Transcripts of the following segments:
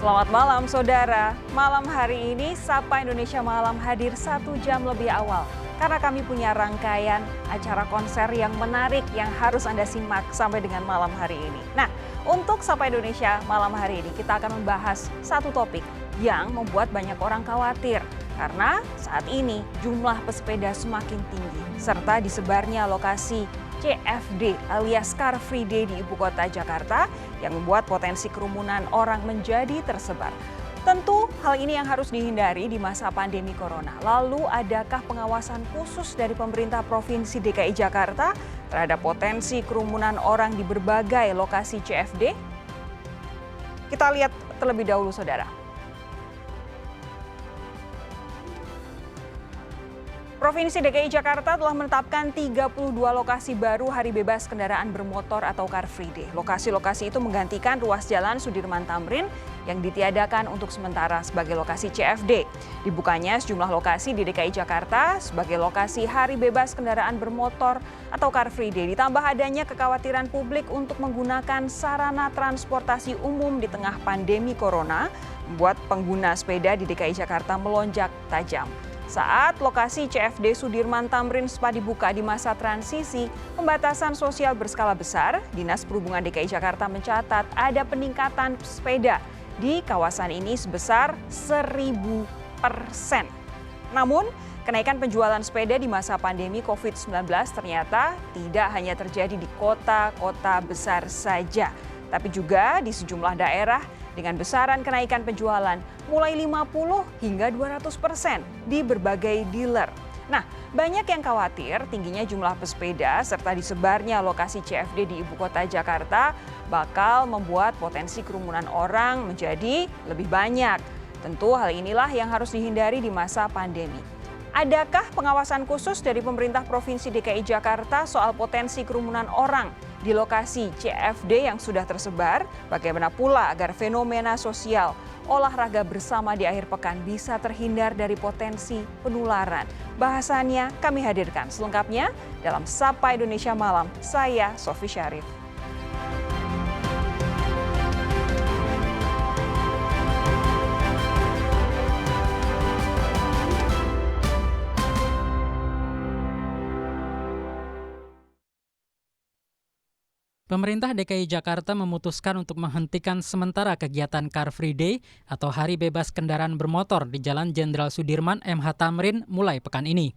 Selamat malam saudara. Malam hari ini Sapa Indonesia Malam hadir 1 jam lebih awal. Karena kami punya rangkaian acara konser yang menarik yang harus Anda simak sampai dengan malam hari ini. Nah, untuk Sapa Indonesia Malam hari ini kita akan membahas satu topik yang membuat banyak orang khawatir. Karena saat ini jumlah pesepeda semakin tinggi serta disebarnya lokasi CFD alias Car Free Day di ibu kota Jakarta yang membuat potensi kerumunan orang menjadi tersebar. Tentu hal ini yang harus dihindari di masa pandemi corona. Lalu adakah pengawasan khusus dari pemerintah Provinsi DKI Jakarta terhadap potensi kerumunan orang di berbagai lokasi CFD? Kita lihat terlebih dahulu saudara. Provinsi DKI Jakarta telah menetapkan 32 lokasi baru hari bebas kendaraan bermotor atau Car Free Day. Lokasi-lokasi itu menggantikan ruas jalan Sudirman Tamrin yang ditiadakan untuk sementara sebagai lokasi CFD. Dibukanya sejumlah lokasi di DKI Jakarta sebagai lokasi hari bebas kendaraan bermotor atau Car Free Day. Ditambah adanya kekhawatiran publik untuk menggunakan sarana transportasi umum di tengah pandemi corona, membuat pengguna sepeda di DKI Jakarta melonjak tajam. Saat lokasi CFD Sudirman Tamrin sempat dibuka di masa transisi pembatasan sosial berskala besar, Dinas Perhubungan DKI Jakarta mencatat ada peningkatan sepeda di kawasan ini sebesar 1000%. Namun, kenaikan penjualan sepeda di masa pandemi COVID-19 ternyata tidak hanya terjadi di kota-kota besar saja, tapi juga di sejumlah daerah dengan besaran kenaikan penjualan mulai 50 hingga 200% di berbagai dealer. Nah, banyak yang khawatir tingginya jumlah pesepeda serta disebarnya lokasi CFD di ibu kota Jakarta bakal membuat potensi kerumunan orang menjadi lebih banyak. Tentu hal inilah yang harus dihindari di masa pandemi. Adakah pengawasan khusus dari pemerintah Provinsi DKI Jakarta soal potensi kerumunan orang di lokasi CFD yang sudah tersebar? Bagaimana pula agar fenomena sosial olahraga bersama di akhir pekan bisa terhindar dari potensi penularan? Bahasannya kami hadirkan selengkapnya dalam Sapa Indonesia Malam. Saya Sofi Syarif. Pemerintah DKI Jakarta memutuskan untuk menghentikan sementara kegiatan Car Free Day atau Hari Bebas Kendaraan Bermotor di Jalan Jenderal Sudirman MH Tamrin mulai pekan ini.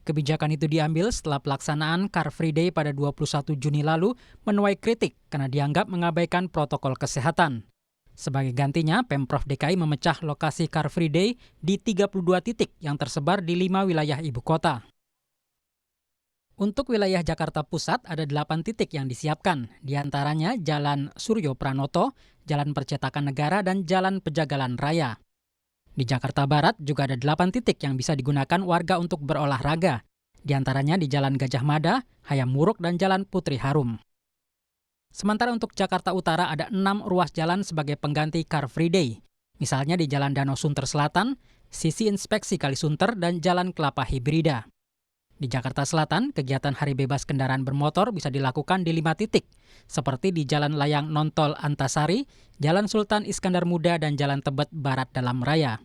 Kebijakan itu diambil setelah pelaksanaan Car Free Day pada 21 Juni lalu menuai kritik karena dianggap mengabaikan protokol kesehatan. Sebagai gantinya, Pemprov DKI memecah lokasi Car Free Day di 32 titik yang tersebar di 5 wilayah ibu kota. Untuk wilayah Jakarta Pusat ada 8 titik yang disiapkan, di antaranya Jalan Suryo Pranoto, Jalan Percetakan Negara, dan Jalan Pejagalan Raya. Di Jakarta Barat juga ada 8 titik yang bisa digunakan warga untuk berolahraga, di antaranya di Jalan Gajah Mada, Hayam Wuruk, dan Jalan Putri Harum. Sementara untuk Jakarta Utara ada 6 ruas jalan sebagai pengganti Car Free Day, misalnya di Jalan Danau Sunter Selatan, Sisi Inspeksi Kalisunter, dan Jalan Kelapa Hibrida. Di Jakarta Selatan, kegiatan Hari Bebas Kendaraan Bermotor bisa dilakukan di 5 titik, seperti di Jalan Layang Nontol Antasari, Jalan Sultan Iskandar Muda, dan Jalan Tebet Barat Dalam Raya.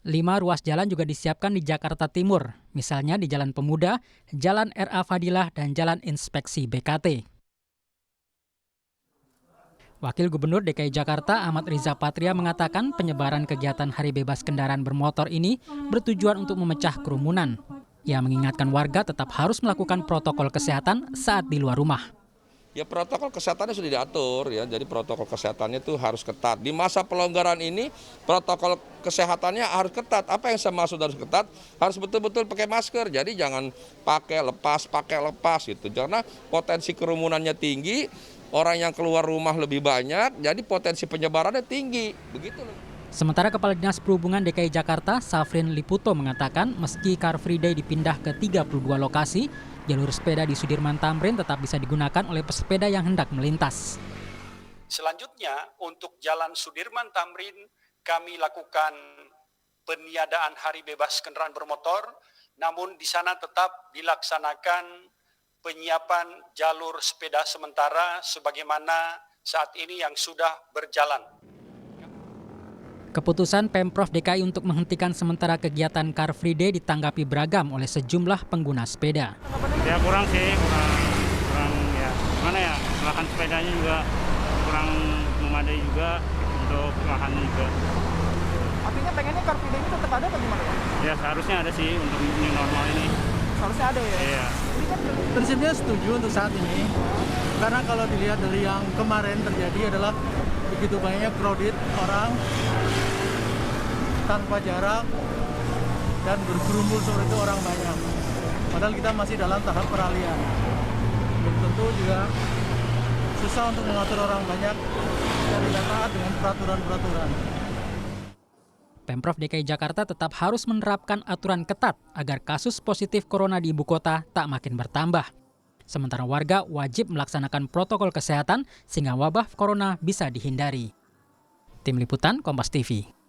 5 ruas jalan juga disiapkan di Jakarta Timur, misalnya di Jalan Pemuda, Jalan RA Fadilah, dan Jalan Inspeksi BKT. Wakil Gubernur DKI Jakarta Ahmad Riza Patria mengatakan penyebaran kegiatan Hari Bebas Kendaraan Bermotor ini bertujuan untuk memecah kerumunan. Ia mengingatkan warga tetap harus melakukan protokol kesehatan saat di luar rumah. Ya protokol kesehatannya sudah diatur ya, jadi protokol kesehatannya itu harus ketat. Di masa pelonggaran ini protokol kesehatannya harus ketat. Apa yang saya maksud harus ketat? Harus betul-betul pakai masker. Jadi jangan pakai lepas gitu. Karena potensi kerumunannya tinggi, orang yang keluar rumah lebih banyak, jadi potensi penyebarannya tinggi. Begitu loh. Sementara Kepala Dinas Perhubungan DKI Jakarta, Safrin Liputo mengatakan meski Car Free Day dipindah ke 32 lokasi, jalur sepeda di Sudirman Tamrin tetap bisa digunakan oleh pesepeda yang hendak melintas. Selanjutnya, untuk Jalan Sudirman Tamrin, kami lakukan peniadaan Hari Bebas Kendaraan Bermotor, namun di sana tetap dilaksanakan penyiapan jalur sepeda sementara sebagaimana saat ini yang sudah berjalan. Keputusan Pemprov DKI untuk menghentikan sementara kegiatan Car Free Day ditanggapi beragam oleh sejumlah pengguna sepeda. Ya kurang sih, kurang ya gimana ya, lahan sepedanya juga kurang memadai juga untuk lahannya juga. Artinya pengennya Car Free Day ini tetap ada atau gimana Pak? Ya seharusnya ada sih untuk new normal ini. Seharusnya ada ya? Iya. Ini kan Prinsipnya setuju untuk saat ini, karena kalau dilihat dari yang kemarin terjadi adalah begitu banyak crowded orang tanpa jarak dan bergerumpul seperti itu orang banyak. Padahal kita masih dalam tahap peralihan. Dan tentu juga susah untuk mengatur orang banyak dan tidak taat dengan peraturan-peraturan. Pemprov DKI Jakarta tetap harus menerapkan aturan ketat agar kasus positif corona di ibu kota tak makin bertambah. Sementara warga wajib melaksanakan protokol kesehatan sehingga wabah corona bisa dihindari. Tim Liputan Kompas TV.